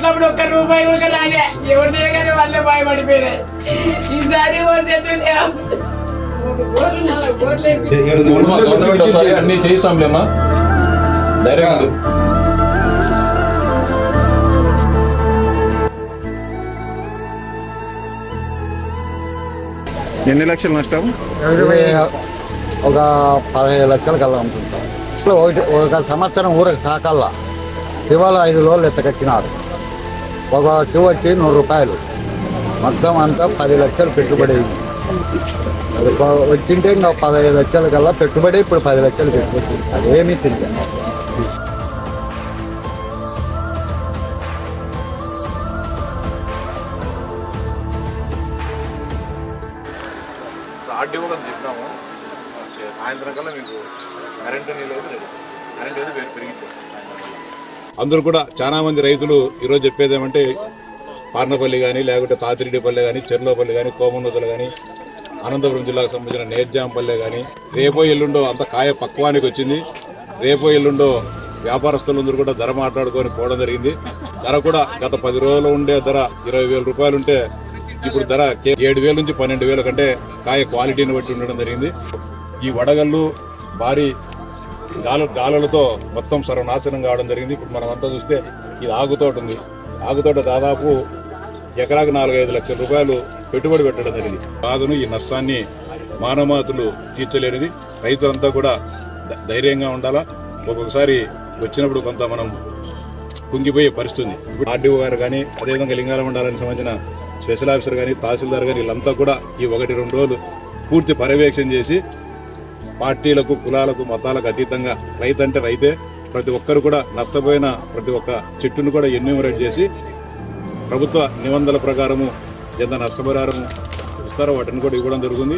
వచ్చినప్పుడు ఒక్క రూపాయి కూడా రాలే. ఎవరు దిగగానే వాళ్ళే భయపడిపోయినాయి. ఈసారి అన్ని చేసాంలేమా డైరెక్ట్. ఎన్ని లక్షలు నష్టం? ఒక 15 లక్షల కల్లా అమ్ముతుంటాం. ఒక సంవత్సరం ఊరికి సాకల్లా శివాలు 5 రోజులు ఎత్తకొచ్చినారు. ఒక శివ వచ్చి 100 రూపాయలు, మొత్తం అంతా 10 లక్షలు పెట్టుబడి అయింది. అది వచ్చింటే ఇంకా 15 లక్షల కల్లా పెట్టుబడి, ఇప్పుడు 10 లక్షలు పెట్టుబడి. అదేమీ తిరిగా ఆర్డీఓ కూడా చెప్పినాము, సాయంత్రం కల్లా మీకు కరెంటు నీళ్ళు పెరిగిపోతుంది. అందరూ కూడా చాలా మంది రైతులు ఈరోజు చెప్పేది ఏమంటే పార్నపల్లి కానీ, లేకుంటే తాతిరెడ్డిపల్లె కానీ, చెర్లోపల్లి కానీ, కోమన్నూతలు కానీ, అనంతపురం జిల్లాకు సంబంధించిన నేర్జాంపల్లె కానీ రేపో ఎల్లుండో అంత కాయ పక్వానికి వచ్చింది. రేపో ఎల్లుండో వ్యాపారస్తులందరూ కూడా ధర మాట్లాడుకొని పోవడం జరిగింది. ధర కూడా గత 10 రోజులు ఉండే ధర 20,000 రూపాయలు ఉంటే ఇప్పుడు ధర 7,000 నుంచి 12,000 కంటే కాయ క్వాలిటీని బట్టి ఉండడం జరిగింది. ఈ వడగళ్ళు భారీ గాలులతో మొత్తం సర్వనాశనం కావడం జరిగింది. ఇప్పుడు మనం అంతా చూస్తే ఇది ఆగుతోట ఉంది. ఆగుతోట దాదాపు ఎకరాకు 4-5 లక్షల రూపాయలు పెట్టుబడి పెట్టడం జరిగింది. బాధను, ఈ నష్టాన్ని మానవమాతులు తీర్చలేనిది. రైతులంతా కూడా ధైర్యంగా ఉండాలా. ఒక్కొక్కసారి వచ్చినప్పుడు కొంత మనం కుంగిపోయే పరిస్థితుంది. ఇప్పుడు ఆర్డీఓ గారు కానీ, అదేవిధంగా లింగాల మండలానికి సంబంధించిన స్పెషల్ ఆఫీసర్ కానీ, తహసీల్దార్ కానీ, వీళ్ళంతా కూడా ఈ 1-2 రోజులు పూర్తి పర్యవేక్షణ చేసి పార్టీలకు, కులాలకు, మతాలకు అతీతంగా రైతు అంటే రైతే, ప్రతి ఒక్కరు కూడా నష్టపోయిన ప్రతి ఒక్క చెట్టును కూడా ఎన్యూమరేట్ చేసి ప్రభుత్వ నిబంధనల ప్రకారము ఎంత నష్టపరిహారము ఇస్తారో వాటిని కూడా ఇవ్వడం జరుగుతుంది.